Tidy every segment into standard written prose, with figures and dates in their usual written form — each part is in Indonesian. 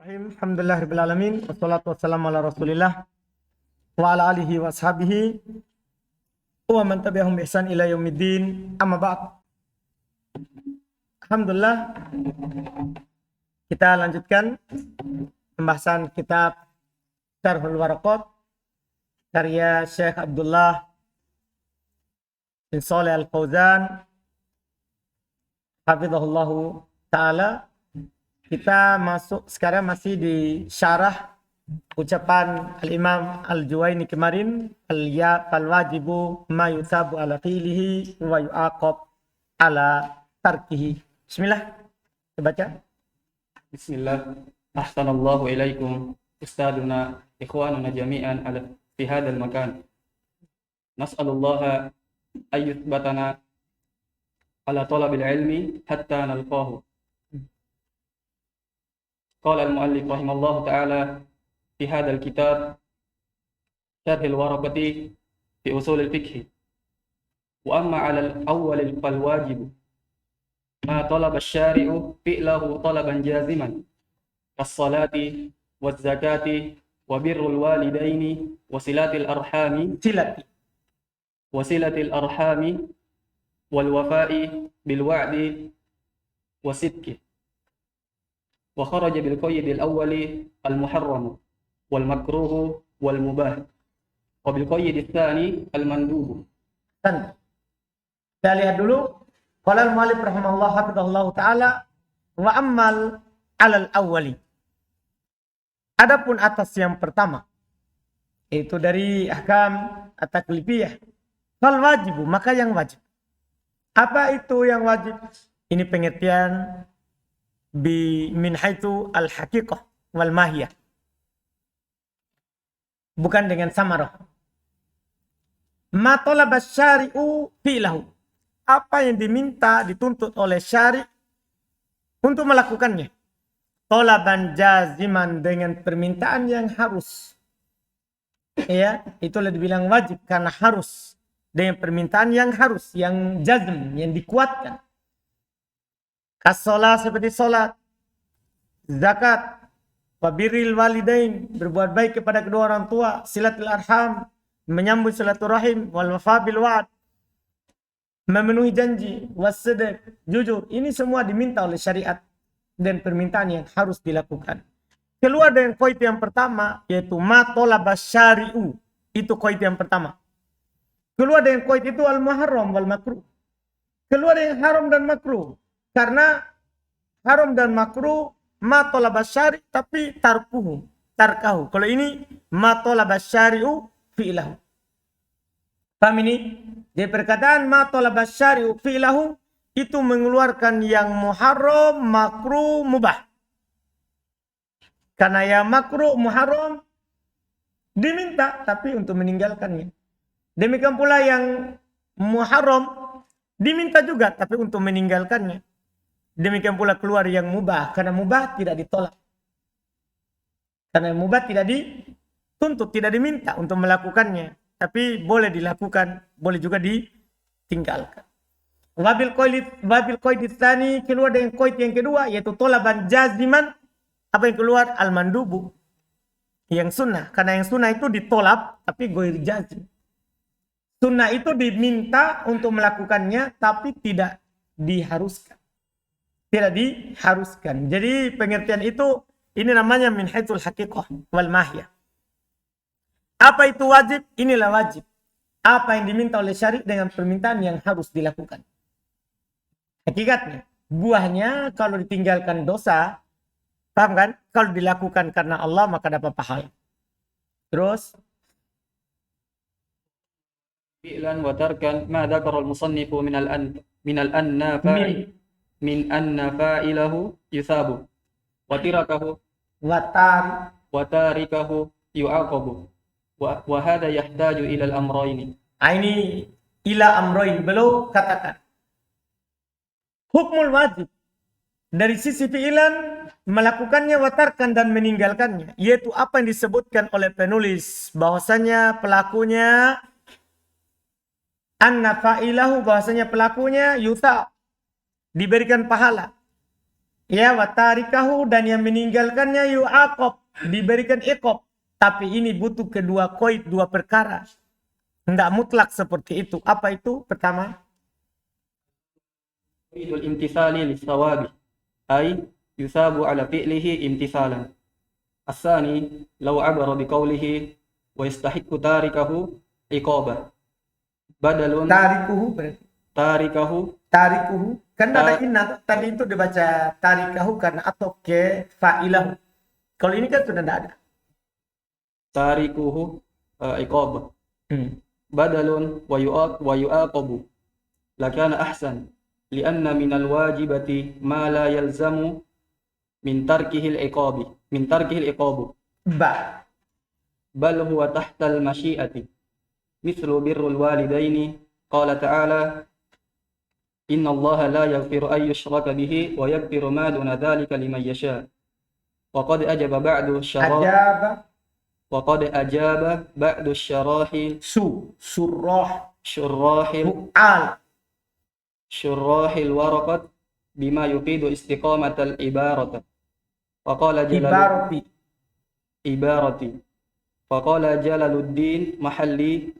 Bismillahirrahmanirrahim. Alhamdulillahirabbil alamin wassalatu wassalamu ala Rasulillah wa ala alihi wa ashabihi wa man tabi'ahum bi ihsan ila yaumiddin. Amma ba'd. Alhamdulillah, kita lanjutkan pembahasan kitab Syarhul Waraqat karya Syekh Abdullah bin Shalih Al-Fauzan hafizahullahu taala. Kita masuk sekarang masih di syarah ucapan Al-Imam Al-Juwaini kemarin, fal-wajibu ma yusabu ala fi'lihi wa yu'aqab ala tarkihi. Bismillah, kita baca. Bismillah. Ahsanallahu ilaikum ustaduna ikhwanuna jami'an ala fi hadzal makan. Nas'alullaha ayyuthbatana ala talabil ilmi hatta nalqahu. قال المؤلف رحمه الله تعالى في هذا الكتاب شرح الورقة في أصول الفقه. وأما على الأول فالواجب ما طلب الشارع فعله طلبا جازما كالصلاة والزكاة وبر الوالدين وصلة الأرحام والوفاء بالوعد والصدق. وخرج بالقيد الأول المحرم والمكروه والمباح وبالقيد الثاني المندوب. Kita lihat dulu. Qala al-mu'allif rahimahullah hafizahullahu taala wa ammal 'alal awwali. Adapun atas yang pertama, itu dari ahkam at-taklifiyah. Fal wajibu, maka yang wajib. Apa itu yang wajib? Ini pengertian min haitsu al-haqiqah wal mahiyah. Bukan dengan samarah. Ma talaba syari'u fi'lahu. Apa yang diminta, dituntut oleh syari' untuk melakukannya. Talaban jaziman, dengan permintaan yang harus. Ya, itulah dibilang wajib karena harus. Dengan permintaan yang harus, yang jazm, yang dikuatkan. As-sholat, seperti sholat, zakat, wabiril walidain, berbuat baik kepada kedua orang tua, silatul arham, menyambut silaturahim, wal wafa bil wa'd, memenuhi janji, wassedek, jujur. Ini semua diminta oleh syariat dan permintaan yang harus dilakukan. Keluar dari qaid yang pertama, yaitu ma talaba syari'u. Itu qaid yang pertama. Keluar dari qaid itu al-muharram wal makruh. Keluar dari haram dan makruh. Karena haram dan makruh ma talaba syari' tapi tarkahu. Kalau ini ma talaba syari'u fi'lahu. Paham ini? Di perkataan ma talaba syari'u fi'lahu itu mengeluarkan yang muharram, makruh, mubah. Karena yang makruh, muharram diminta tapi untuk meninggalkannya. Demikian pula yang muharram diminta juga tapi untuk meninggalkannya. Demikian pula keluar yang mubah. Karena mubah tidak ditolak. Karena mubah tidak dituntut, tidak diminta untuk melakukannya. Tapi boleh dilakukan, boleh juga ditinggalkan. Wabil qaid tsani, keluar dengan qaid yang kedua, yaitu tolaban jaziman. Apa yang keluar? Al-mandubu. Yang sunnah. Karena yang sunnah itu ditolak, tapi ghair jazim. Sunnah itu diminta untuk melakukannya, tapi tidak diharuskan. Tidak diharuskan. Jadi pengertian itu, ini namanya min haitsul haqiqah wal mahiyah. Apa itu wajib? Inilah wajib. Apa yang diminta oleh syari' dengan permintaan yang harus dilakukan. Hakikatnya, buahnya kalau ditinggalkan dosa, paham kan? Kalau dilakukan karena Allah maka dapat pahala. Terus Fi'lan wa tarkan ma dzakara al-musannifu min al-annafa'i min anna fa'ilahu yusabu wa tirakahu wa tarikahu yu'aqabu wa hadha yahtaju ila al-amrayni. Ini ila amrayn, belum katakan hukmul wajib dari sisi fi'ilan, melakukannya, watarkan dan meninggalkannya, yaitu apa yang disebutkan oleh penulis bahwasanya pelakunya anna fa'ilahu, bahwasanya pelakunya yuta, diberikan pahala. Ya, watarikahu, dan yang meninggalkannya yu'aqab, diberikan iqab. Tapi ini butuh kedua koid, dua perkara. Enggak mutlak seperti itu. Apa itu? Pertama, الامتثال للثواب أي يثاب على فعله امتثالا. الثاني لو عبر بقوله ويستحق تاركه عقابا بدل tarikuhu berarti. تاركه Tarikuhu. Kan ada Ta- inna. Tadi itu dibaca tarikahu karena atau ke fa'ilahu. Kalau ini kan sudah tidak ada. تاركه عقابا بدل ويعاقب لكان أحسن لأن من الواجبة ما لا يلزم من تركه العقاب Ba. بل هو تحت المشيئة مثل بر الوالدين قال تعالى إن الله لا يغفر أن يشرك به ويغفر ما دون ذلك لمن يشاء وقد أجاب بعد Ajaba. الشراح Surah. شراح Fu'al. شراح الورقة بما يفيد استقامة العبارة فقال Ibarati. عبارتي فقال جلال الدين محلي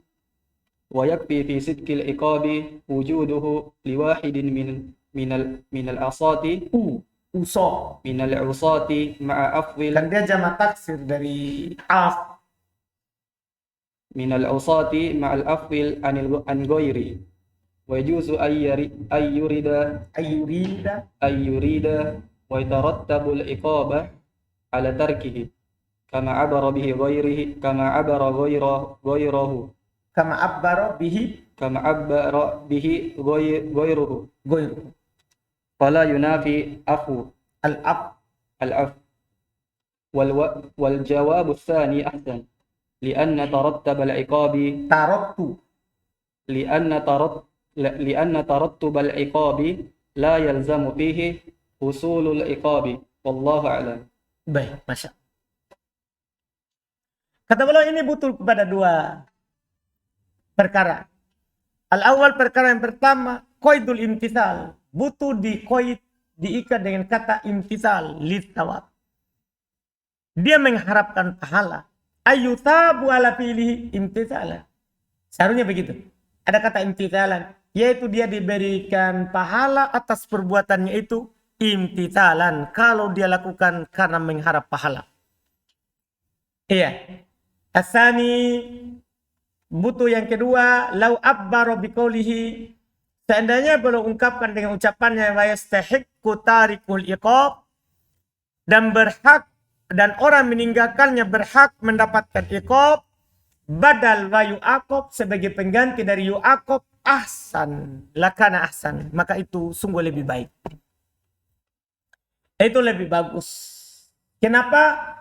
ويكفي في صدق العقاب وجوده لواحد من العصاة Usoh. من العصاة مع أفضل Kan dia jamak taksir dari af. من العصاة مع الأفضل عن غيره ويجوز أن Ayurida. يريد ويترتب العقاب على تركه كما عبر غيره Kama abbaro bihi. كما عبر به غيره Goyru. فلا ينافي أخو Al-ab. العفو والجواب الثاني أحسن لأن ترتب العقاب Tarotu. لأن ترتب العقاب لا يلزم فيه حصول العقاب والله أعلم. Baik, Masya. Kata beliau ini butuh kepada dua perkara. Al-awwal, perkara yang pertama, qaidul imtithal. Butuh diikat dengan kata imtithal, lithawab. Dia mengharapkan pahala. Ayyuthabu ala fi'lihi imtithalan. Seharusnya begitu. Ada kata imtithalan, yaitu dia diberikan pahala atas perbuatannya itu imtithalan. Kalau dia lakukan karena mengharap pahala. Iya. Asani, butuh yang kedua, lau abbaro biqaulihi, seandainya belum ungkapkan dengan ucapannya wa yastahiqqu tarikul iqab, dan berhak, dan orang meninggalkannya berhak mendapatkan iqab, badal wa yu'aqab, sebagai pengganti dari yu'aqab, ahsan, lakana ahsan, maka itu sungguh lebih baik. Itu lebih bagus. Kenapa?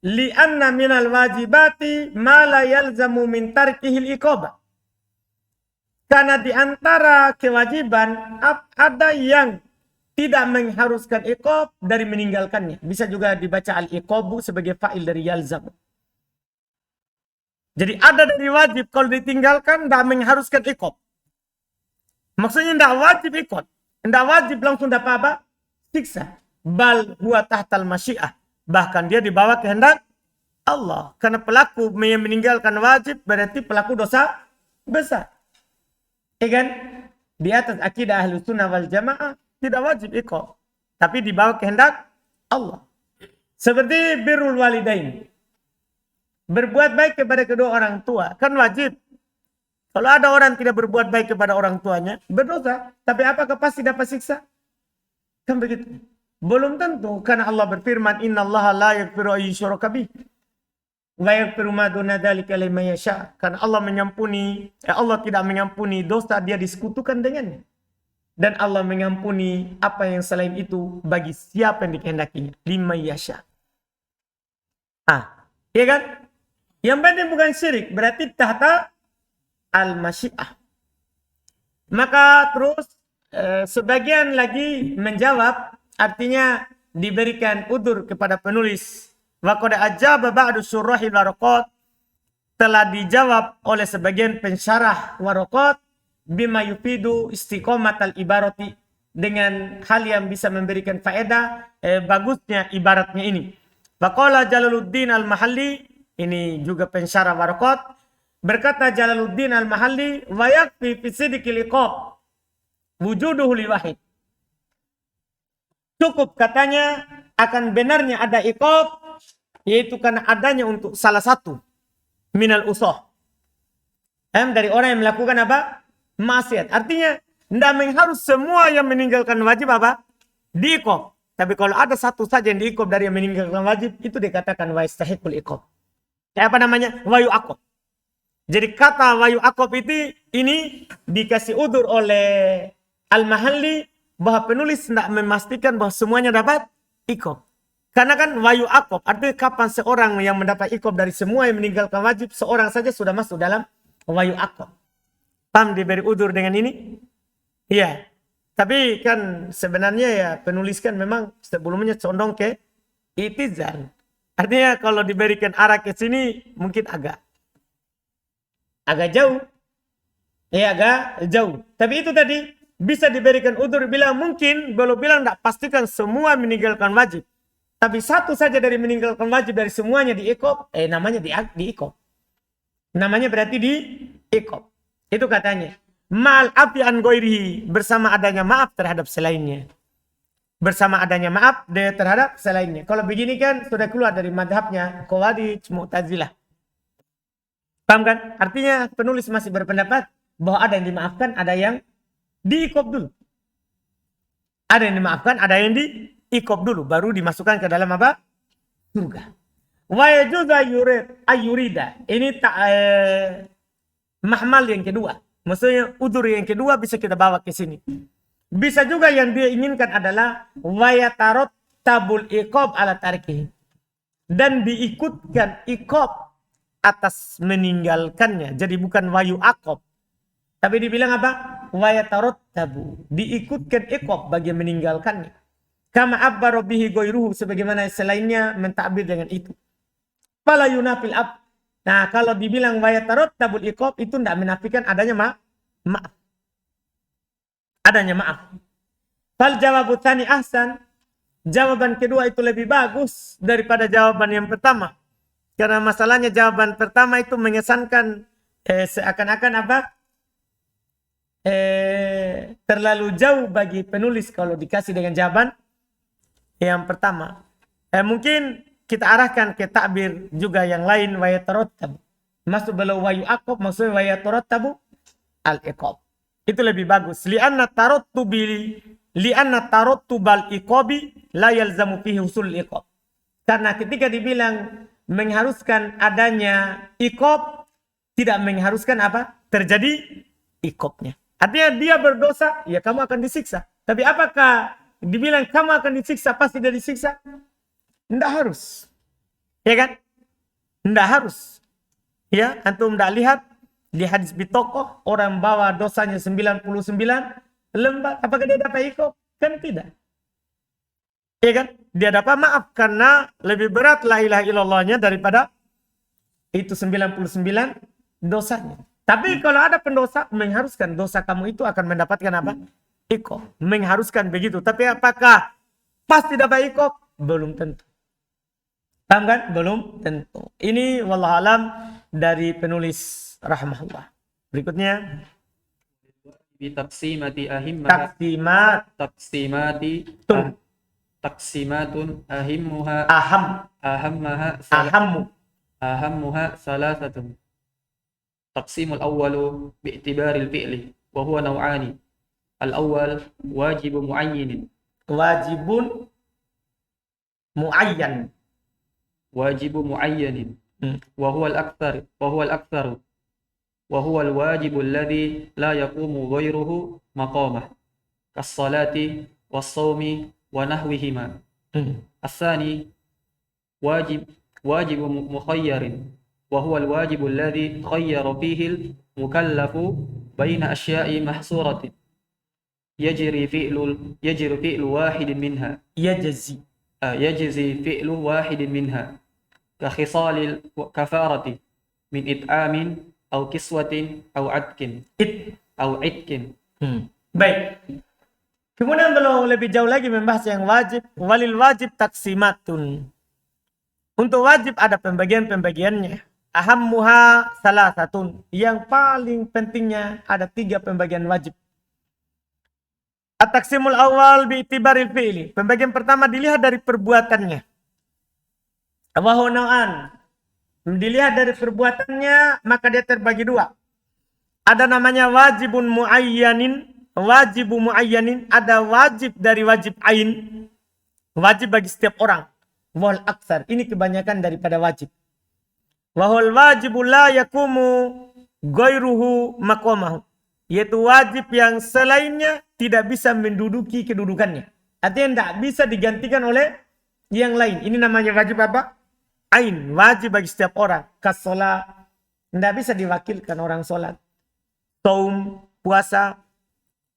Li'anna minal wajibati ma la yalzamu min tarkihil iqabah. Karena di antara kewajiban ada yang tidak mengharuskan iqab dari meninggalkannya. Bisa juga dibaca al-iqabu sebagai fa'il dari yalzamu. Jadi ada dari wajib, kalau ditinggalkan tidak mengharuskan iqab. Maksudnya tidak wajib iqab. Tidak wajib langsung dapat apa? Siksa. Bal huwa tahtal masyiah. Bahkan dia dibawa kehendak Allah. Karena pelaku yang meninggalkan wajib berarti pelaku dosa besar. Ya kan? Di atas akidah ahlu sunnah wal jamaah tidak wajib iqab. Tapi dibawa kehendak Allah. Seperti birrul walidain. Berbuat baik kepada kedua orang tua. Kan wajib. Kalau ada orang tidak berbuat baik kepada orang tuanya, berdosa. Tapi apakah pasti dapat siksa? Kan begitu. Belum tentu, karena Allah berfirman, innallaha la yaghfiru an yushraka bih wa yaghfiru ma duna dzalika liman yasha. Karena Allah Allah tidak mengampuni dosa dia disekutukan dengannya. Dan Allah mengampuni apa yang selain itu bagi siapa yang dikehendakinya, liman yasha. Iya kan? Yang penting bukan syirik, berarti tahta al-masyiah. Maka terus sebagian lagi menjawab, artinya diberikan udzur kepada penulis. Wa qad ajaba ba'du syurahil waraqat, telah dijawab oleh sebagian pensyarah waraqat bima yufidu istiqomatal ibarati, dengan hal yang bisa memberikan faedah bagusnya ibaratnya ini. Faqala Jalaluddin Al-Mahalli, ini juga pensyarah Waraqat, berkata Jalaluddin Al-Mahalli, wa yakfi fi sidqil iqab wujuduhu li wahid. Cukup katanya akan benarnya ada iqab, yaitu karena adanya untuk salah satu minal usah. Dari orang yang melakukan apa? Maksiat. Artinya tidak harus semua yang meninggalkan wajib apa? Diiqab. Tapi kalau ada satu saja yang diiqab dari yang meninggalkan wajib, itu dikatakan wa yastahiqul iqab. Apa namanya? Wa yu'aqab. Jadi kata wa yu'aqab ini dikasih udur oleh Al-Mahalli bahwa penulis tidak memastikan bahwa semuanya dapat iqab. Karena kan wa yu'aqab artinya kapan seorang yang mendapat iqab dari semua yang meninggalkan wajib, seorang saja sudah masuk dalam wa yu'aqab. Paham diberi udur dengan ini? Iya. Tapi kan sebenarnya ya penulis kan memang sebelumnya condong ke itizal. Artinya kalau diberikan arah ke sini mungkin agak jauh. Ya agak jauh. Tapi itu tadi bisa diberikan udur bilang mungkin belum bilang tidak pastikan semua meninggalkan wajib. Tapi satu saja dari meninggalkan wajib dari semuanya diiqab, namanya diiqab. Namanya berarti diiqab. Itu katanya. Ma'al afi an ghairihi, bersama adanya maaf terhadap selainnya. Bersama adanya maaf terhadap selainnya. Kalau begini kan sudah keluar dari madhabnya Khawarij, Mu'tazilah. Paham kan? Artinya penulis masih berpendapat bahwa ada yang dimaafkan, ada yang diiqab dulu. Ada yang dimaafkan, ada yang diiqab dulu, baru dimasukkan ke dalam apa? Surga. Wa yajuzu ayyurida. Ini mahmal yang kedua. Maksudnya udur yang kedua bisa kita bawa ke sini. Bisa juga yang dia inginkan adalah wa yatarot tabul iqab ala tarikih. Dan diikutkan iqab atas meninggalkannya. Jadi bukan wa yu'aqab. Tapi dibilang apa? Wa yatarot tabu. Diikutkan iqab bagi meninggalkannya. Kama abbaro bihi goiruhu. Sebagaimana selainnya mentakbir dengan itu. Fala yunafil ab. Nah, kalau dibilang wa yatarot tabul iqab itu tidak menafikan adanya maaf. Adanya maaf. Fal jawabu tsani ahsan. Jawaban kedua itu lebih bagus daripada jawaban yang pertama. Karena masalahnya jawaban pertama itu mengesankan seakan-akan apa? Terlalu jauh bagi penulis kalau dikasih dengan jawaban yang pertama. Mungkin kita arahkan ke takbir juga yang lain wa yatarattab. Maksud beliau wa yu'aqab maksudnya wa yatarattabu al-iqab. Itu lebih bagus. Li'anna tarattubal iqabi la yalzamu fihi husul iqab. Karena ketika dibilang mengharuskan adanya iqab, tidak mengharuskan apa? Terjadi iqabnya. Artinya dia berdosa, ya kamu akan disiksa. Tapi apakah dibilang kamu akan disiksa pasti dia disiksa? Tidak harus. Ya kan? Tidak harus. Ya, antum tidak lihat di hadis bitokoh orang bawa dosanya 99 lembar. Apakah dia dapat iqab? Kan tidak. Ya kan? Dia dapat maaf karena lebih berat la ilaha illallahnya daripada itu 99 dosanya. Tapi kalau ada pendosa mengharuskan dosa kamu itu akan mendapatkan apa? Iqab. Mengharuskan begitu. Tapi apakah pasti dapat iqab? Belum tentu. Paham kan? Belum tentu. Ini wallahualam dari penulis rahmahullah. Berikutnya Bitaqsimati ahimmaha taqsimati taqsimatun ahammuha salasatun. Taqsimul awwalu bi'tibaril fi'li wa huwa naw'ani. Al-awwal wajibun mu'ayyin. Wajibun mu'ayyan. واجب معين وهو الأكثر وهو الواجب الذي لا يقوم غيره مقامه كالصلاة والصوم ونحوهما. الثاني واجب مخير وهو الواجب الذي خير فيه المكلف بين أشياء محصورة يجري فعل واحد منها يجزي فعل واحد منها كخصال الكفارة من إطعام أو كسوة أو عتق. Baik. Kemudian belum lebih jauh lagi membahas yang wajib. Walil wajib taksimatun. Untuk wajib ada pembagian-pembagiannya. Ahammuha salah satu. Yang paling pentingnya ada 3 pembagian wajib. At-taksimul awal bi'tibaril fi'li. Pembagian pertama dilihat dari perbuatannya. Wahuna'an. Dilihat dari perbuatannya, maka dia terbagi 2. Ada namanya wajibun muayyanin. Wajibu muayyanin. Ada wajib dari wajib ain. Wajib bagi setiap orang. Wal aksar. Ini kebanyakan daripada wajib. Wahul wajibu la yakumu goiruhu maqamahu. Yaitu wajib yang selainnya tidak bisa menduduki kedudukannya. Artinya tidak bisa digantikan oleh yang lain. Ini namanya wajib apa? Ain. Wajib bagi setiap orang. Kasolah. Tidak bisa diwakilkan orang sholat. Saum. Puasa.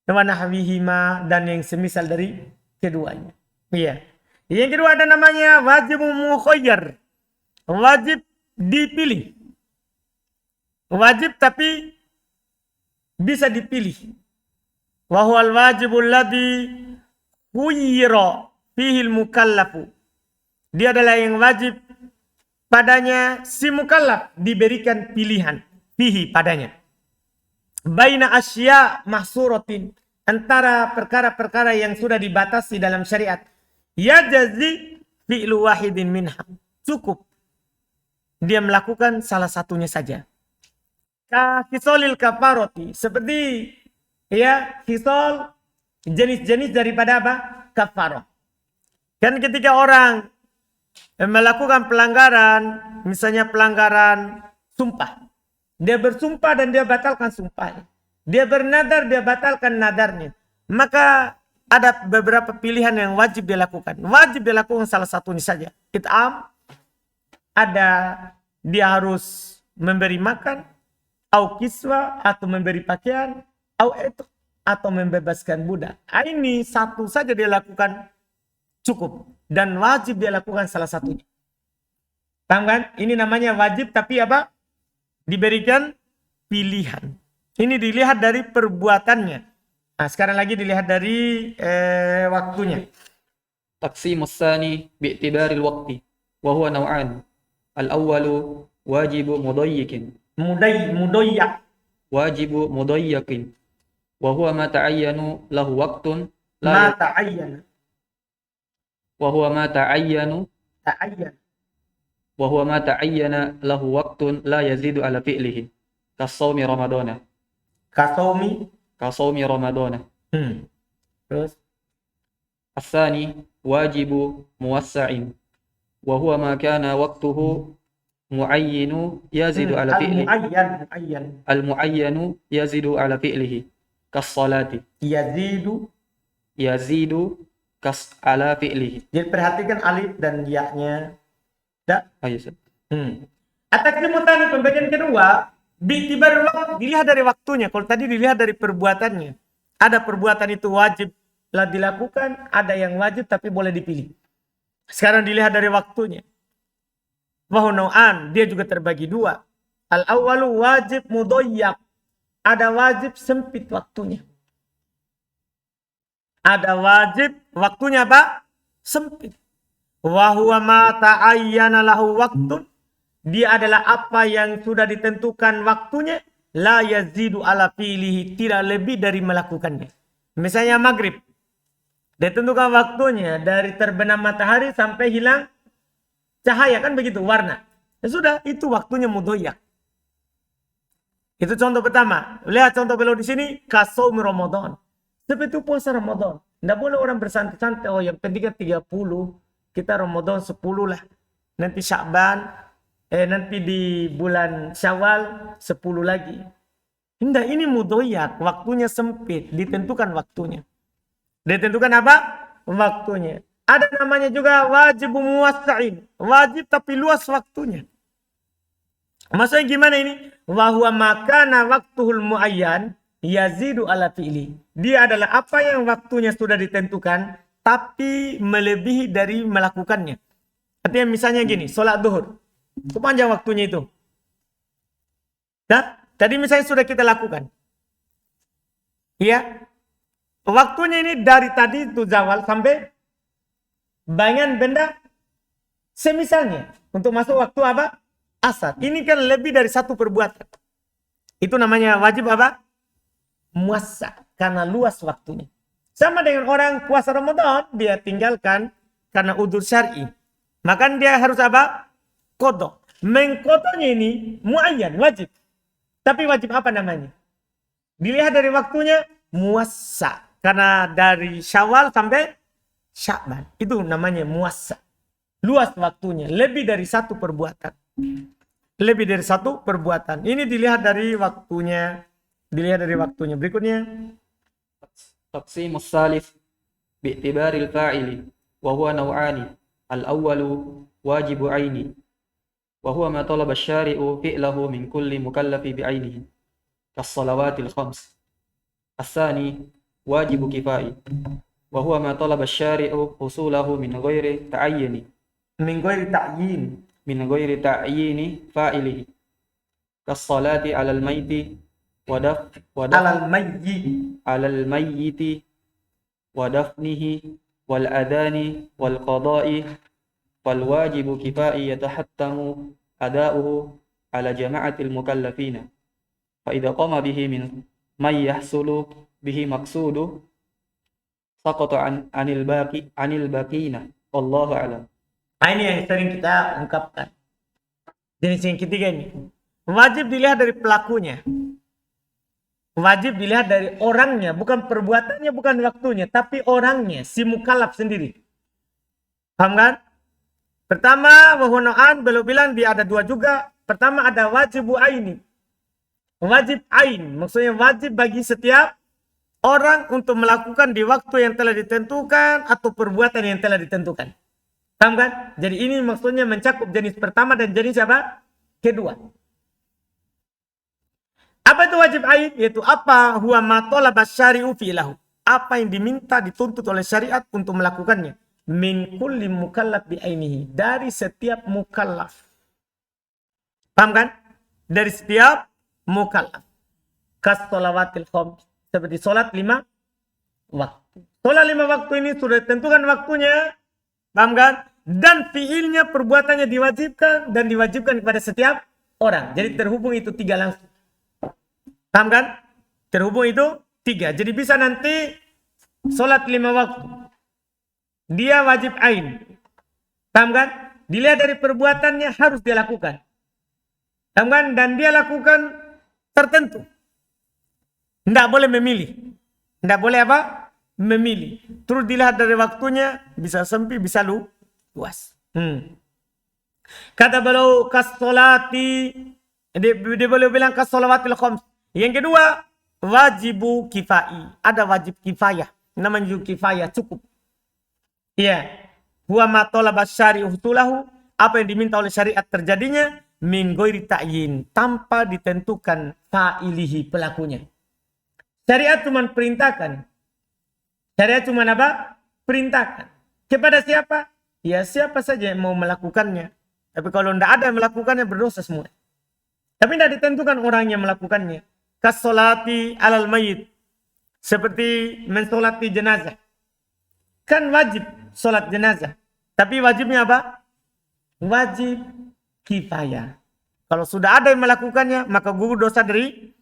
Wanahwihima. Dan yang semisal dari keduanya. Iya. Yang kedua ada namanya wajib mukhayyar. Wajib dipilih. Wajib tapi bisa dipilih. Wa huwal wajibul ladzi khuyyira fihi al-mukallafu. Dia adalah yang wajib padanya si mukallaf diberikan pilihan fihi padanya. Baina asya mahsuratin, antara perkara-perkara yang sudah dibatasi dalam syariat. Ya jazi fi'lu wahidin minha. Cukup dia melakukan salah satunya saja. Khisolil kafaroti, seperti ya khisol jenis-jenis daripada apa? Kafaroh. Kan ketika orang melakukan pelanggaran, misalnya pelanggaran sumpah, dia bersumpah dan dia batalkan sumpahnya. Dia bernadar, dia batalkan nadarnya. Maka ada beberapa pilihan yang wajib dilakukan. Wajib dilakukan salah satunya saja. It'am, ada dia harus memberi makan, au kiswa, atau memberi pakaian, au itu, atau membebaskan budak. Ini satu saja dia lakukan cukup. Dan wajib dia lakukan salah satunya. Paham kan? Ini namanya wajib tapi apa? Diberikan pilihan. Ini dilihat dari perbuatannya. Nah, sekarang lagi dilihat dari waktunya. Taqsimus tsani bi'tibaril waqti wa huwa naw'an. Al-awwalu wajibu mudayyikin. Mudayyak. Wajibu mudayyakin. Wa huwa ma ta'ayyanu lahu waqtun Ma ta'ayyana. wa huwa ma ta'ayyanu Ta'ayyan. wa huwa ma ta'ayyana lahu waqtun la yazidu ala fi'lihi. Kasawmi ramadana. Kasawmi ramadana. Terus الثاني واجب موسع وهو ما كان وقته معين يزيد على فعله Al-muayyan. المعين يزيد على فعله كالصلاة يزيد على فعله. Jadi perhatikan alif dan ya-nya. Yes. At-taksimutani, pembagian kedua, bi'tibar waktu, dilihat dari waktunya. Kalau tadi dilihat dari perbuatannya. Ada perbuatan itu wajib lah dilakukan, ada yang wajib tapi boleh dipilih. Sekarang dilihat dari waktunya. Wahunau'an, dia juga terbagi 2. Al-awwalu wajib mudayyak. Ada wajib sempit waktunya. Ada wajib waktunya apa? Sempit. Wa huwa ma ta'ayyana lahu waqtun. Dia adalah apa yang sudah ditentukan waktunya, la yazidu ala fi'lihi, tidak lebih dari melakukannya. Misalnya maghrib. Ditentukan waktunya dari terbenam matahari sampai hilang cahaya, kan begitu, warna. Ya sudah, itu waktunya mudayyak. Itu contoh pertama. Lihat contoh beliau di sini, kasaum Ramadan. Seperti puasa Ramadan. Tidak boleh orang bersantai-santai, oh yang penting 30, kita Ramadan 10 lah. Nanti Sya'ban, nanti di bulan Syawal 10 lagi. Tidak, ini mudayyak, waktunya sempit, ditentukan waktunya. Ditentukan apa? Waktunya. Ada namanya juga wajib muwassa'in. Wajib tapi luas waktunya. Maksudnya gimana ini? Wa huwa makana waktuhul muayyan yazidu ala fi'li. Dia adalah apa yang waktunya sudah ditentukan tapi melebihi dari melakukannya. Artinya misalnya gini, sholat duhur. Itu panjang waktunya itu. Nah, tadi misalnya sudah kita lakukan. Iya. Waktunya ini dari tadi itu zawal sampai bayangan benda semisalnya. Untuk masuk waktu apa? Asar. Ini kan lebih dari satu perbuatan. Itu namanya wajib apa? Muassa. Karena luas waktunya. Sama dengan orang puasa Ramadan. Dia tinggalkan karena udzur syar'i. Maka dia harus apa? Qadha. Mengqadhanya ini muayyan, wajib. Tapi wajib apa namanya? Dilihat dari waktunya muassa. Karena dari Syawal sampai Sya'ban. Itu namanya muassa. Luas waktunya. Lebih dari satu perbuatan. Lebih dari satu perbuatan. Ini dilihat dari waktunya. Dilihat dari waktunya. Berikutnya. تقسيم الثالث باعتبار الفاعل وهو نوعان الأول واجب عيني وهو ما طلب الشارع فعله من كل مكلف بعينه كالصلوات الخمس الثاني واجب كفائي وهو ما طلب الشارع حصوله من غير تعين من غير تعيين فاعله كالصلاة على الميت على الميت ودفنه والأذان والقضاء فالواجب كفائي يتحتم أداؤه على جماعة المكلفين فإذا قام به من يحصل به مقصود سقط عن الباقين والله أعلم. Ini yang sering kita ungkapkan. Jenis yang ketiga ini. Wajib dilihat dari pelakunya. Wajib dilihat dari orangnya. Bukan perbuatannya, bukan waktunya. Tapi orangnya. Si mukallaf sendiri. Paham kan? Pertama, wahuna'an. Beliau bilang dia ada dua juga. Pertama ada wajibu aini. Wajib ain. Maksudnya wajib bagi setiap orang untuk melakukan di waktu yang telah ditentukan. Atau perbuatan yang telah ditentukan. Paham kan? Jadi ini maksudnya mencakup jenis pertama dan jenis apa? Kedua. Apa itu wajib ain? Yaitu apa? Huwa ma talaba syari'u fi'lahu. Apa yang diminta dituntut oleh syariat untuk melakukannya. Min kulli mukallaf bi'ainihi. Dari setiap mukallaf. Paham kan? Dari setiap mukallaf. Kas sholawatil khams. Seperti sholat 5 waktu. Sholat 5 waktu ini sudah ditentukan waktunya. Paham kan? Dan fiilnya, perbuatannya diwajibkan dan diwajibkan kepada setiap orang. Jadi terhubung itu 3 langsung. Paham kan? Terhubung itu 3. Jadi bisa nanti sholat 5 waktu. Dia wajib ain. Paham kan? Dilihat dari perbuatannya harus dia lakukan. Paham kan? Dan dia lakukan tertentu. Tidak boleh memilih. Tidak boleh apa? Memilih. Terus dilihat dari waktunya, bisa sempit, bisa luas. Kata beliau kasolati, dia boleh bilang kasolawatil khams. Yang kedua, wajibu kifai. Ada wajib kifayah. Namanya kifayah, cukup. Iya. Huwa ma talaba syari'u hutulahu. Apa yang diminta oleh syariat terjadinya min ghairi ta'yin, tanpa ditentukan fa'ilihi, pelakunya. Syariat cuma perintahkan. Syariat cuma apa? Perintahkan. Kepada siapa? Ya siapa saja yang mau melakukannya. Tapi kalau tidak ada yang melakukannya, berdosa semua. Tapi tidak ditentukan orang yang melakukannya. Kasolati alal mayit. Seperti mensolati jenazah. Kan wajib solat jenazah. Tapi wajibnya apa? Wajib kifayah. Kalau sudah ada yang melakukannya, maka gugur dosa dari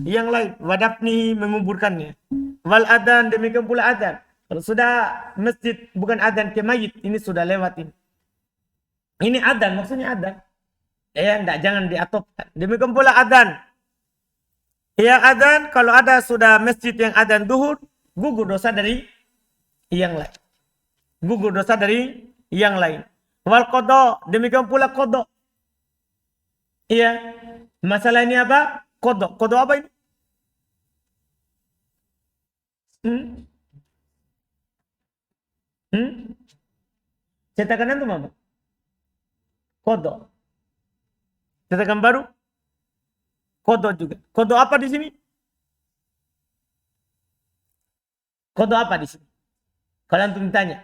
yang lain. Wadafni, menguburkannya. Wal adan, demikian pula adan. Kalau sudah masjid bukan adan ke mayit, ini sudah lewat ini. Ini adan, maksudnya adan. Ya, enggak, jangan diatopkan. Demikian pula adan. Ya, adan, kalau ada sudah masjid yang adan duhur, gugur dosa dari yang lain. Gugur dosa dari yang lain. Wal qadha, demikian pula qadha. Iya. Masalah ini apa? Qadha. Qadha apa ini? Cetakan antum apa? Qadha. Cetakan baru? Qadha juga. Qadha apa di sini? Qadha apa di sini? Kalau antum tanya.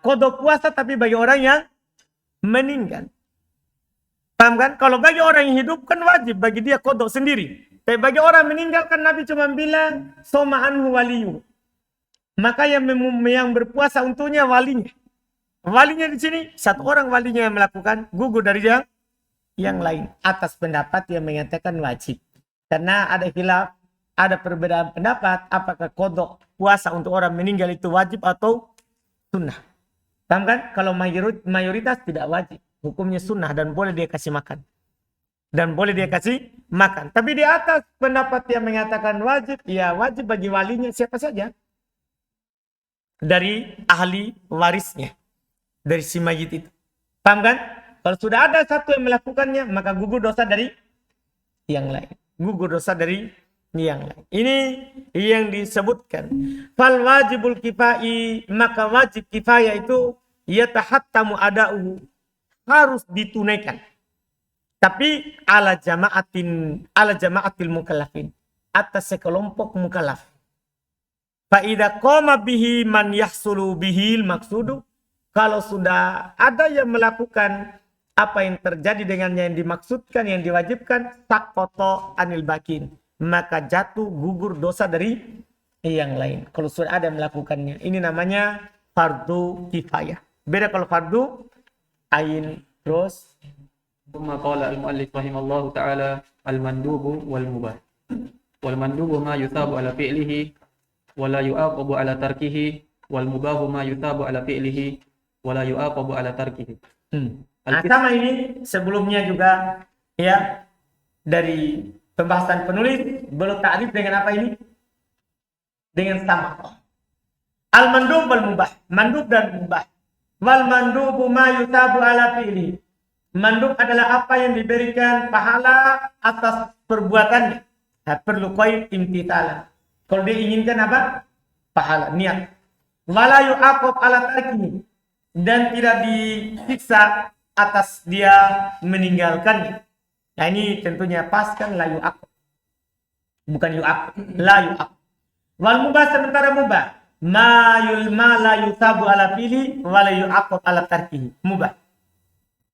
Qadha puasa tapi bagi orang yang meninggal. Paham kan? Kalau bagi orang yang hidup kan wajib bagi dia qadha sendiri. Tapi bagi orang meninggalkan, Nabi cuma bilang soma anhu waliyu. Maka yang berpuasa untuknya walinya. Walinya di sini satu orang walinya yang melakukan, gugur dari yang lain atas pendapat yang mengatakan wajib. Karena ada khilaf, ada perbedaan pendapat apakah qada puasa untuk orang meninggal itu wajib atau sunnah. Paham kan? Kalau mayoritas tidak wajib, hukumnya sunnah dan boleh dia kasih makan. Tapi di atas pendapat yang mengatakan wajib, ya wajib bagi walinya siapa saja dari ahli warisnya, dari si mayit itu. Paham kan? Kalau sudah ada satu yang melakukannya, maka gugur dosa dari yang lain. Ini yang disebutkan. Fal wajibul kifai, maka wajib kifayah itu yatahattamu ada'uhu, harus ditunaikan. Tapi ala jama'atil mukallafin, atas sekelompok mukallaf. Fa idza qama bihi man yahsulu bihil maksudu, kalau sudah ada yang melakukan apa yang terjadi dengannya yang dimaksudkan, yang diwajibkan, saqata anil bakin, maka jatuh gugur dosa dari yang lain. Kalau sudah ada yang melakukannya, ini namanya fardu kifayah. Beda kalau fardu ain. Terus ثم قال المؤلف رحمه الله تعالى المندوب والمباح والمندوب ما يثاب على فعله ولا يعاقب على تركه والمباح ما يثاب على فعله ولا يعاقب على تركه. Nah, sama ini sebelumnya juga ya, dari pembahasan penulis belum ta'rif dengan apa ini? Dengan sama. Al-mandub wal mubah, mandub dan mubah. Wal mandubu ma yutabu ala fi'li. Mandub adalah apa yang diberikan pahala atas perbuatannya. Nah, perlu qaid imtithalan. Kalau dia inginkan apa? Pahala, niat. Wala yu'aqab ala tarkihi, dan tidak disiksa atas dia meninggalkannya. Nah, ini tentunya pas kan, la yu'aqab. Bukan yu'aqab, la yu'aqab. Wal mubah, sementara mubah, ma la yusabu ala fi'li wa la yu'aqab ala tarkihi. Mubah,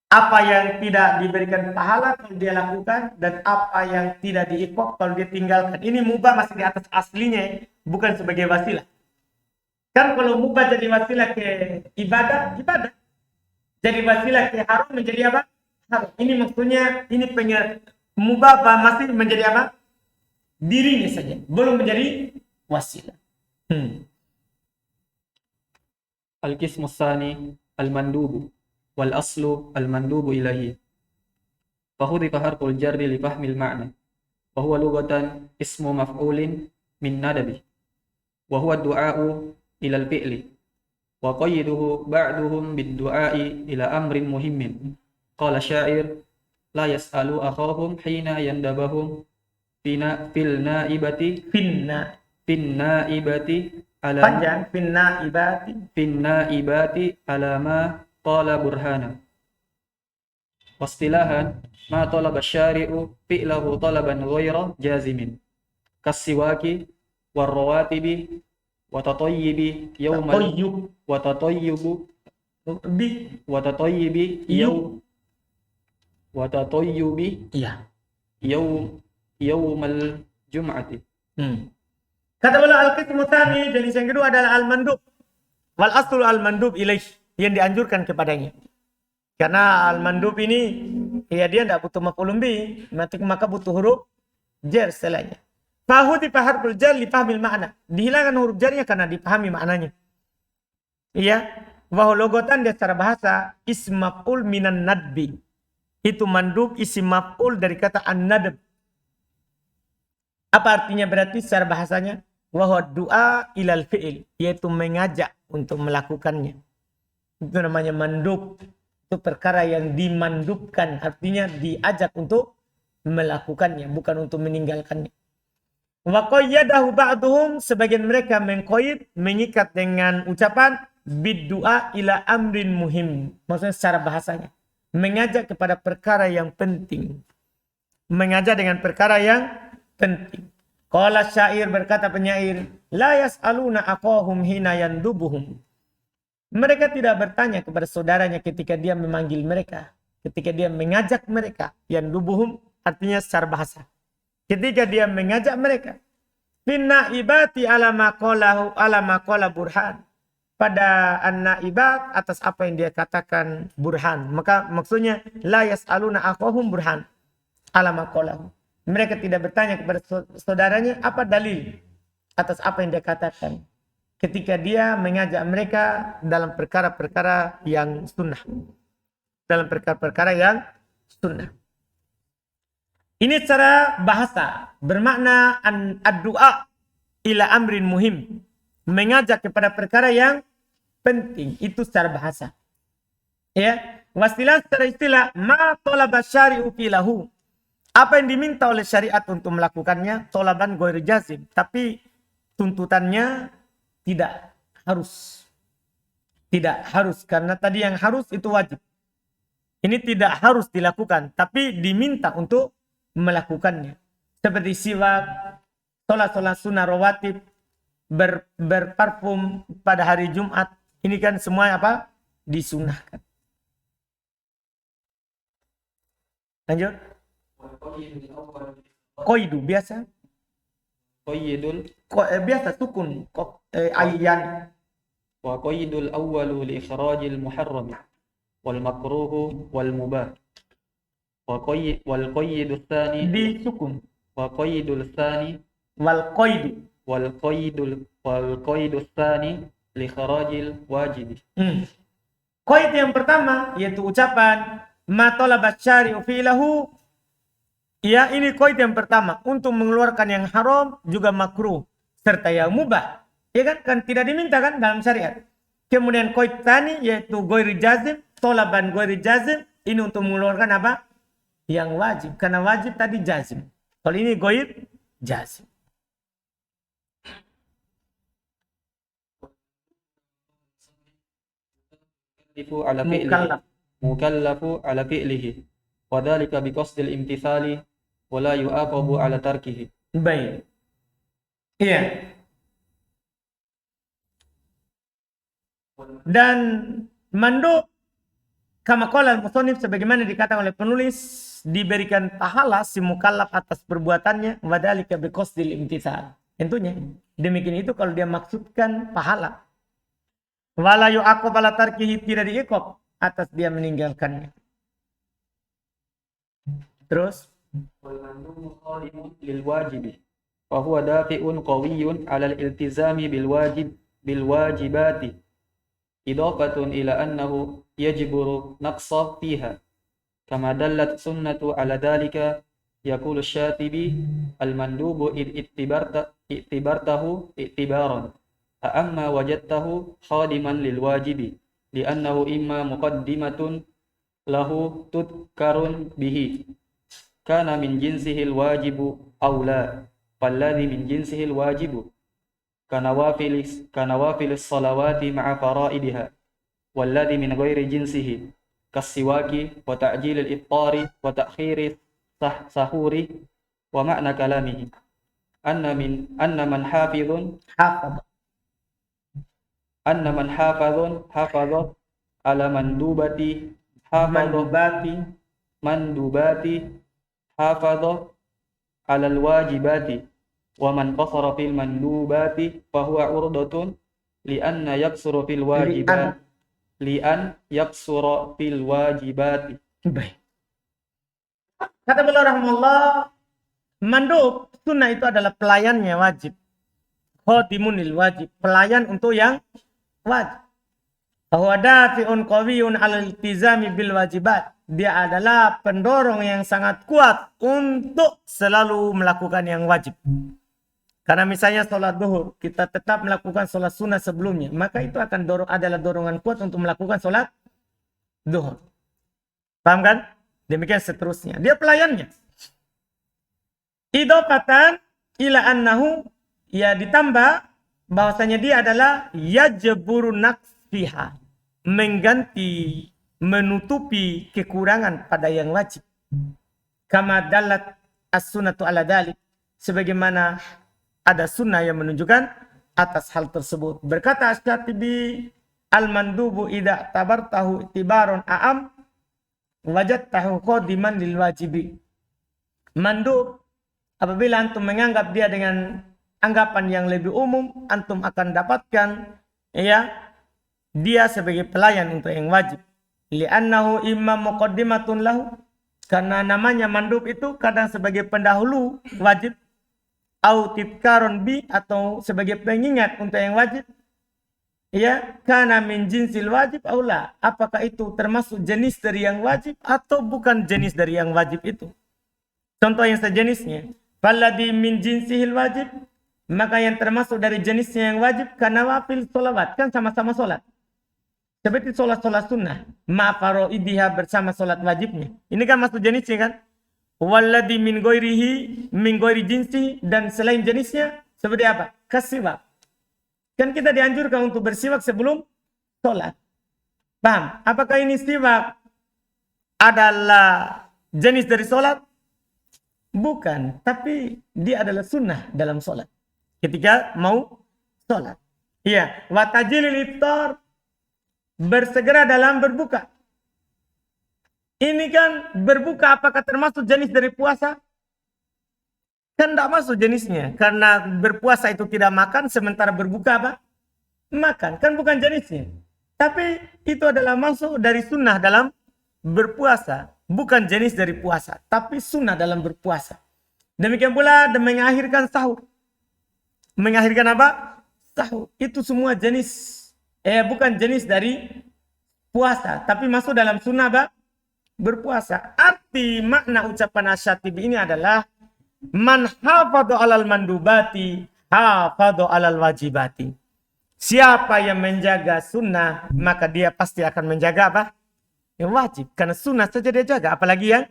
apa yang tidak diberikan pahala kalau dia lakukan, dan apa yang tidak diiqab kalau dia tinggalkan. Ini mubah masih di atas aslinya, bukan sebagai wasilah. Kan kalau mubah jadi wasilah ke ibadah. Jadi wasilah ke haram menjadi apa? Haram. Ini maksudnya, ini mubah masih menjadi apa? Dirinya saja, belum menjadi wasilah. Al-qismu tsani al-mandubu wal aslu al-mandubu ilahi. Fahudifa harful jarri li fahmil ma'na. Wa huwa lughatan ismu maf'ulin min nadabi. Wa huwa du'a'u ila al-fi'li. Wa qayyiduhu ba'duhum bid-du'a'i ila amrin muhimmin. Qala syair la yas'alu akhahum hina yandabahum fil naibati ala Panjang, fin naibati ala ma qala burhana. Wastilahan ma talaba syari'u fi'lahu talaban ghayra jazimin kasiwaki warrawatibi wa tatayyibi yawmal wa tatayyibu wa tatayyibi yawmal jum'ati. Kata beliau al-qismu tsani, jenis yang kedua adalah al-mandub. Wal aslu al-mandub ilaih, yang dianjurkan kepadanya. Karena al-mandub ini ya dia tidak butuh maf'ulun bih, maka butuh huruf jar setelahnya. Fahudifa harful jar li fahmil ma'na. Dihilangkan huruf jarnya karena dipahami maknanya. Iya, wa logotan dia secara bahasa ism maf'ul minan nadbi. Itu mandub isim maf'ul dari kata an-nadb. Apa artinya berarti secara bahasanya? Wa du'a ilal fi'il, yaitu mengajak untuk melakukannya. Itu namanya mandub. Itu perkara yang dimandubkan, artinya diajak untuk melakukannya, bukan untuk meninggalkannya. Wa qayyadahu ba'duhum, sebagian mereka mengikat dengan ucapan bid-du'a ila amrin muhim. Maksudnya secara bahasanya mengajak kepada perkara yang penting. Mengajak dengan perkara yang penting. Qala syair, berkata penyair, la yas'aluna aqahum hina yandubuhum. Mereka tidak bertanya kepada saudaranya ketika dia memanggil mereka, ketika dia mengajak mereka. Yandubuhum artinya secara bahasa. ketika dia mengajak mereka. Finna ibati ala maqala burhan. Pada an-naibat atas apa yang dia katakan burhan. Maka maksudnya la yas'aluna akhahum burhan ala maqalahu. Mereka tidak bertanya kepada saudaranya apa dalil atas apa yang dia katakan ketika dia mengajak mereka dalam perkara-perkara yang sunnah. Dalam perkara-perkara yang sunnah. Ini secara bahasa bermakna ad-du'a ila amrin muhim. Mengajak kepada perkara yang penting, itu secara bahasa. Ya, wastilah secara istilah ma talaba syari'u filahu. Apa yang diminta oleh syariat untuk melakukannya talaban ghairi jazim, tapi tuntutannya tidak harus. Tidak harus karena tadi yang harus itu wajib. Ini tidak harus dilakukan, tapi diminta untuk melakukannya. Seperti siwak, sholat sunnah rawatib, berparfum pada hari Jumat, ini kan semua apa? Disunahkan. Lanjut. Koidu biasa. Qayyidul Biasa sukun ayyan. wa qayyidul awwalu li ikhrajil muharram wal makruh wal mubah. Wal qayyidul tsani Di sukun. wa qayyidul tsani Wal koidu. wal qayyidul tsani li ikhrajil wajib. Qaid yang pertama yaitu ucapan ma talabat syari'u fi'lahu. Ya, ini qaid yang pertama untuk mengeluarkan yang haram juga makruh serta yang mubah. Ya kan tidak diminta kan dalam syariat. Kemudian qaid tani yaitu ghairi jazim, talaban ghairi jazim, ini untuk mengeluarkan apa? Yang wajib. Karena wajib tadi jazim. Kalau ini ghairi jazim. Mukallafu ala fi'lihi wa dhalika biqasdil imtithali wa la yu'aqabu ala tarkihi. Baik. Iya. Dan mandub kama qala al-musannif sebagaimana dikatakan oleh penulis diberikan pahala si mukallaf atas perbuatannya wa dhalika biqasdil imtithal. Tentunya demikian itu kalau dia maksudkan pahala. Wala yu'aqab ala tarkihi, tidak diiqab atas dia meninggalkannya. Terus Wal mandubu khalimun lil wajibi fa huwa dafi'un qawiyyun 'ala al-iltizami bil wajibati idafatun ila annahu yajburu naqsa fiha kama dallat sunnatu 'ala dhalika yaqulu asy-syatibi al-mandubu i'tibartahu i'tibaran amma wajadtahu khadiman lil wajibi li'annahu imma muqaddimatun lahu tudkarun bihi kana min jinsihil wajibu aw la falladhi min jinsihil wajibu kanawafilis salawati ma'a faraidiha walladhi min ghairi jinsihi kasiwaki wa ta'jilil iftari wa ta'khiri sahuri wa ma'na kalamihi anna man hafidhun hafadha ala mandubati hafadha ala alwajibati wa man qasara fil mandubati fa huwa urdatun li anna yaksuru fil wajibati baik. Kata beliau rahimahullah, mandub sunnah itu adalah pelayannya wajib. Khadimunil wajib, pelayan untuk yang wajib. Bahwa dafi'un qawiyun 'alal iltizami bil wajibat. Dia adalah pendorong yang sangat kuat untuk selalu melakukan yang wajib. Karena misalnya sholat duhur, kita tetap melakukan sholat sunnah sebelumnya, maka itu akan adalah dorongan kuat untuk melakukan sholat duhur. Paham kan? Demikian seterusnya. Dia pelayannya. Idofatan ila annahu, ya ditambah bahwasanya dia adalah yajburu naqsiha, mengganti, menutupi kekurangan pada yang wajib. Kama dalat as-sunnatu ala dalik, sebagaimana ada sunnah yang menunjukkan atas hal tersebut. Berkata Asy-Syatibi, al-mandubu idza tabartahu tibaron a'am wajadtahu qadiman lil wajibi. Mandub Apabila antum menganggap dia dengan anggapan yang lebih umum, antum akan dapatkan ya dia sebagai pelayan untuk yang wajib. Li'annahu imma muqaddimatun lahu, karena namanya mandub itu kadang sebagai pendahulu wajib, au titkaron bi, atau sebagai pengingat untuk yang wajib. Ya, karena min jinsil wajib aula, apakah itu termasuk jenis dari yang wajib atau bukan jenis dari yang wajib itu. Contoh yang sejenisnya, falladhi min jinsihil wajib, maka yang termasuk dari jenisnya yang wajib karena wafil sholawat, kan sama-sama sholat. Seperti sholat-sholat sunnah, ma'faro'idiha bersama sholat wajibnya. Ini kan masuk jenisnya kan. Walladhi min ghairi jinsi, dan selain jenisnya seperti apa? Kasiwak. Kan kita dianjurkan untuk bersiwak sebelum sholat. Paham? Apakah ini siwak adalah jenis dari sholat? Bukan, tapi dia adalah sunnah dalam sholat. Ketika mau sholat. Iya, watajilil iftar, bersegera dalam berbuka. Ini kan berbuka apakah termasuk jenis dari puasa? Kan tidak masuk jenisnya. Karena berpuasa itu tidak makan, sementara berbuka apa? Makan. Kan bukan jenisnya. Tapi itu adalah masuk dari sunnah dalam berpuasa. Bukan jenis dari puasa. Tapi sunnah dalam berpuasa. Demikian pula mengakhirkan sahur. Mengakhirkan apa? Sahur. Itu semua jenis. Bukan jenis dari puasa. Tapi masuk dalam sunnah apa? Berpuasa. Arti makna ucapan Asy-Syatibi ini adalah man hafadhu alal mandubati hafadhu alal wajibati. Siapa yang menjaga sunnah, maka dia pasti akan menjaga apa? Yang wajib. Karena sunnah saja dia jaga, apalagi yang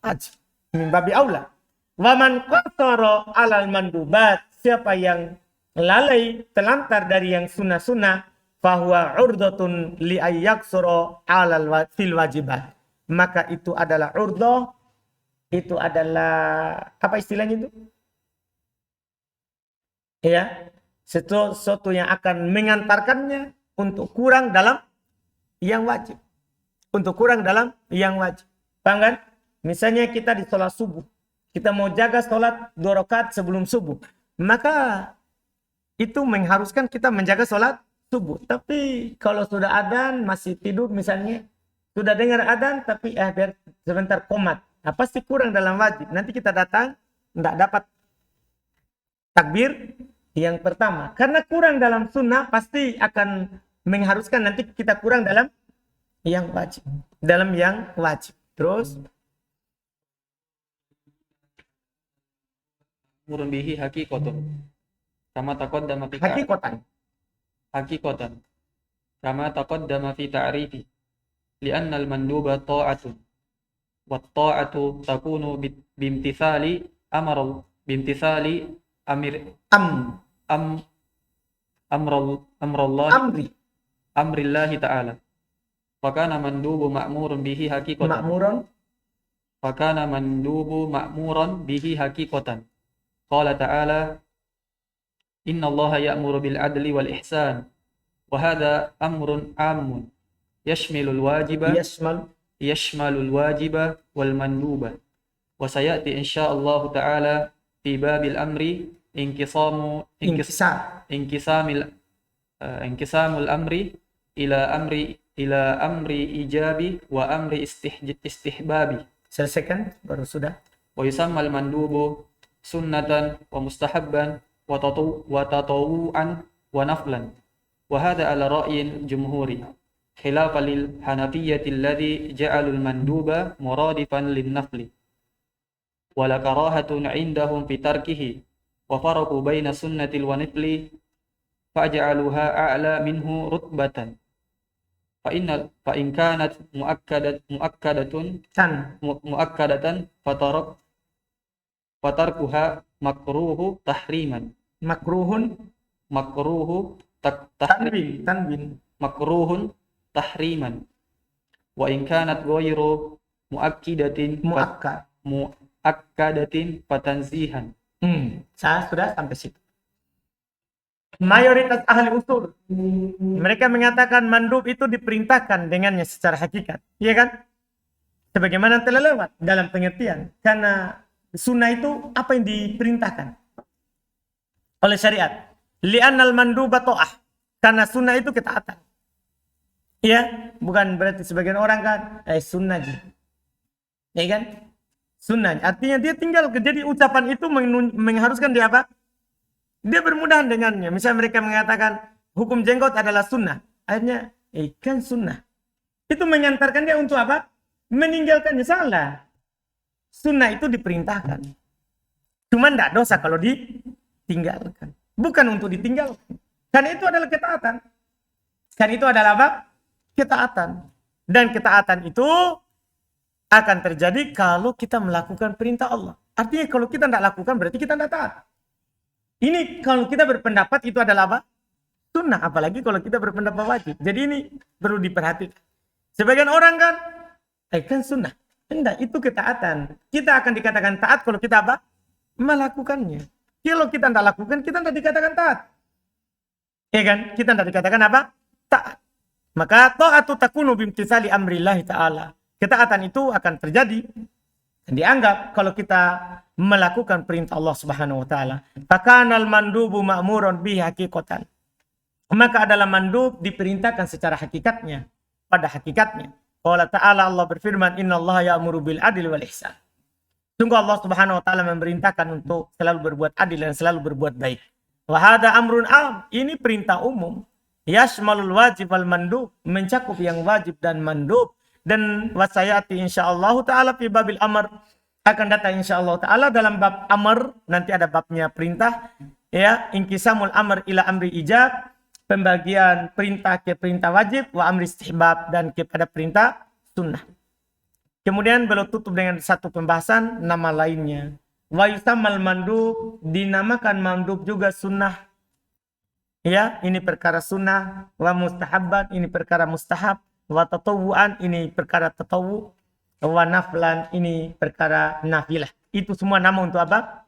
wajib. Min babi aula. Wa man qasara alal mandubat, siapa yang lalai, telantar dari yang sunnah-sunnah, fahuwa urdatun li ayyaksura alal fil wajibat. Maka itu adalah urdah, itu adalah apa istilahnya itu? Ya, sesuatu yang akan mengantarkannya untuk kurang dalam yang wajib. Untuk kurang dalam yang wajib. Paham kan? Misalnya kita di sholat subuh. Kita mau jaga sholat 2 rakaat sebelum subuh. Maka itu mengharuskan kita menjaga sholat subuh. Tapi kalau sudah adzan masih tidur misalnya. Sudah dengar adzan tapi biar sebentar komat. Nah, pasti kurang dalam wajib. Nanti kita datang, tidak dapat takbir yang pertama. Karena kurang dalam sunnah, pasti akan mengharuskan nanti kita kurang dalam yang wajib. Dalam yang wajib. Terus, murun bihi hakikotun. Kama taqaddama fi hakikotan. Kama taqaddama fi ta'rifi. Li'anna al-manduba ta'atun. Wat-ta'atu takunu bimtithali bimtithali amrillahi ta'ala. Fakana mandubu ma'murun bihi hakikotan. Fakana mandubu ma'muran bihi hakikotan. Qala ta'ala, inna allaha ya'muru bil adli wal ihsan. Wahada amrun amun. Yashmilul wajiba wal manduba. Wa sayati insyaallah ta'ala fi babil amri inkisamul amri ila amri ijabi wa amri istihbabi. selesaikan baru sudah. Wa yusammal mandubu sunnatan wa mustahabban wa tatawu'an wa naflan. Wa hadha ala ra'yin jumhuri. Khilafan lil hanafiyyati alladhi ja'alul manduba muradifan lin nafli. Wa la karahatun 'indahum fi tarkihi wa faraqu baina sunnatil wa nafli faj'aluha a'la minhu rutbatan. Fa in kanat muakkadatan fatarkuha makruhu tahriman. Makruhun tahriman. Wa in kanat ghairu muakkadatin fatanzihan. Saya sudah sampai situ. Mayoritas ahli usul mereka mengatakan mandub itu diperintahkan dengannya secara hakikat, iya kan? Sebagaimana telah lewat dalam pengertian, karena sunnah itu apa yang diperintahkan oleh syariat. Li'annal manduba ta'ah. Karena sunnah itu ketaatan. Ya, bukan berarti sebagian orang kan, sunnah aja. Ya kan? Sunnah. Artinya dia tinggal. Jadi ucapan itu mengharuskan dia apa? Dia bermudahan dengannya. Misalnya mereka mengatakan hukum jenggot adalah sunnah. Akhirnya, kan sunnah. Itu mengantarkan dia untuk apa? Meninggalkannya. Salah. Sunnah itu diperintahkan. Cuma tidak dosa kalau ditinggalkan. Bukan untuk ditinggalkan. Karena itu adalah ketaatan. Karena itu adalah apa? Ketaatan. Dan ketaatan itu akan terjadi kalau kita melakukan perintah Allah. Artinya kalau kita tidak lakukan berarti kita tidak taat. Ini kalau kita berpendapat itu adalah apa? Sunnah. Apalagi kalau kita berpendapat wajib. Jadi ini perlu diperhatikan. Sebagian orang kan sunnah. Tidak, itu ketaatan. Kita akan dikatakan taat kalau kita apa? Melakukannya. Kalau kita tidak lakukan, kita tidak dikatakan taat. Ya kan? Kita tidak dikatakan apa? Taat. Maka ta'atu takunu bimtithali amrillahi ta'ala. Ketaatan itu akan terjadi dan dianggap kalau kita melakukan perintah Allah Subhanahu wa taala. Fakanal mandubu ma'murun bihi haqiqatan. Maka adalah mandub diperintahkan secara hakikatnya, pada hakikatnya. Qala ta'ala, Allah berfirman, innallaha ya'muru bil adli wal ihsan. Sungguh Allah Subhanahu wa taala memerintahkan untuk selalu berbuat adil dan selalu berbuat baik. Wa hadza amrun am, ini perintah umum. Yashmalul wajib wal mandub, mencakup yang wajib dan mandub. Dan wasayati insyaallah taala fi babil amr, akan datang insyaallah taala dalam bab amr, nanti ada babnya perintah, ya, inqisamul amr ila amri ijab, pembagian perintah ke perintah wajib, wa amri istihbab, dan kepada perintah sunnah. Kemudian beliau tutup dengan satu pembahasan nama lainnya. Wa yusammal mandub, dinamakan mandub juga sunnah. Ya, ini perkara sunnah. Wa mustahabban, ini perkara mustahab. Wa tatawu'an, ini perkara tatawu. Wa naflan, ini perkara nafilah. Itu semua nama untuk apa?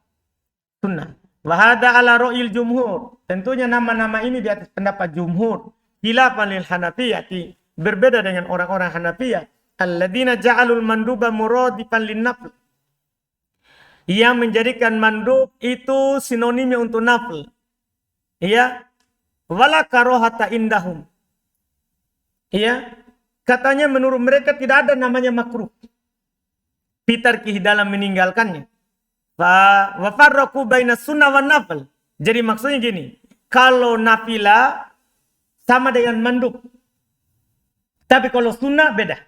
Sunnah. Wa hadza ala ra'il jumhur. Tentunya nama-nama ini di atas pendapat jumhur. Khilafan lil Hanafiyati, berbeda dengan orang-orang Hanafiyah. Alladzina ja'alul manduba muradifan linnafl. Yang menjadikan mandub itu sinonimnya untuk nafl. Ya. Wala karohata indahum. Ya. Katanya menurut mereka tidak ada namanya makruh. Fitarkih dalam meninggalkannya. Wa farraqu baina sunnah wan nafl. Jadi maksudnya gini, kalau nafilah sama dengan mandub. Tapi kalau sunnah beda.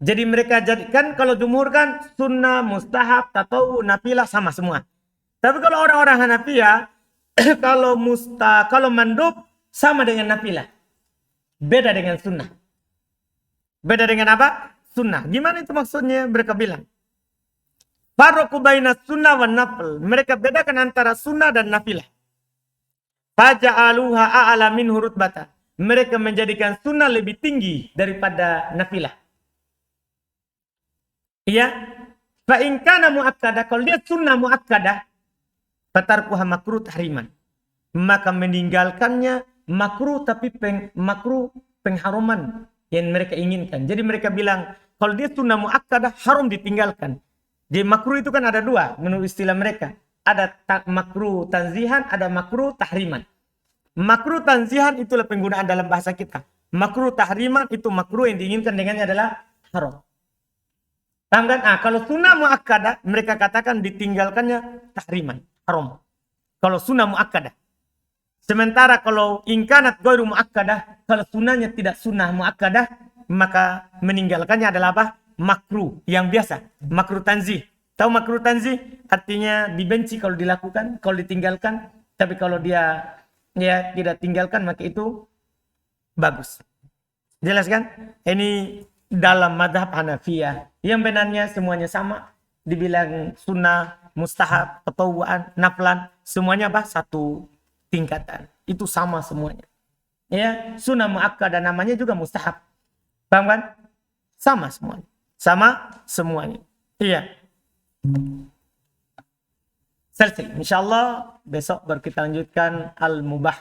Jadi mereka jadikan, kalau jumhur kan sunnah, mustahab, tatawu, nafilah sama semua. Tapi kalau orang-orang Hanafiyah kalau mandub sama dengan nafilah. Beda dengan sunnah. Beda dengan apa? Sunnah. Gimana itu maksudnya? Mereka bilang, farraqu baina sunnah wan nafl. Mereka bedakan antara sunnah dan nafilah. Faja'aluha a'la min hurutbata. Mereka menjadikan sunnah lebih tinggi daripada nafilah. Iya. Fa in kana muakkadah, kalau dia sunnah muakkadah, fatarkuha makruh tahriman. Maka meninggalkannya makruh, tapi makruh pengharuman yang mereka inginkan. Jadi mereka bilang, kalau dia sunnah muakkadah, haram ditinggalkan. Jadi makruh itu kan ada dua menurut istilah mereka. Ada makruh tanzihan, ada makruh tahriman. Makruh tanzihan itulah penggunaan dalam bahasa kita. Makruh tahriman itu makruh yang diinginkan dengannya adalah haram. Paham kan? Kalau sunnah muakkadah, mereka katakan ditinggalkannya tahriman, haram. Kalau sunnah muakkadah. Sementara kalau ingkanat ghairu muakkadah, kalau sunnahnya tidak sunnah muakkadah, maka meninggalkannya adalah apa? Makruh yang biasa, makruh tanzih. Tahu makruh tanzih? Artinya dibenci kalau dilakukan, kalau ditinggalkan. Tapi kalau dia tidak tinggalkan, maka itu bagus. Jelas kan? Ini dalam madhab Hanafiyah. Yang benarnya semuanya sama. Dibilang sunnah, mustahab, tatawu'an, naflan. Semuanya apa? Satu tingkatan. Itu sama semuanya. Ya, sunnah muakkadah namanya juga mustahab. Paham kan? Sama semuanya. Sama semuanya. Iya. Selesai. InsyaAllah besok baru kita lanjutkan al-mubah.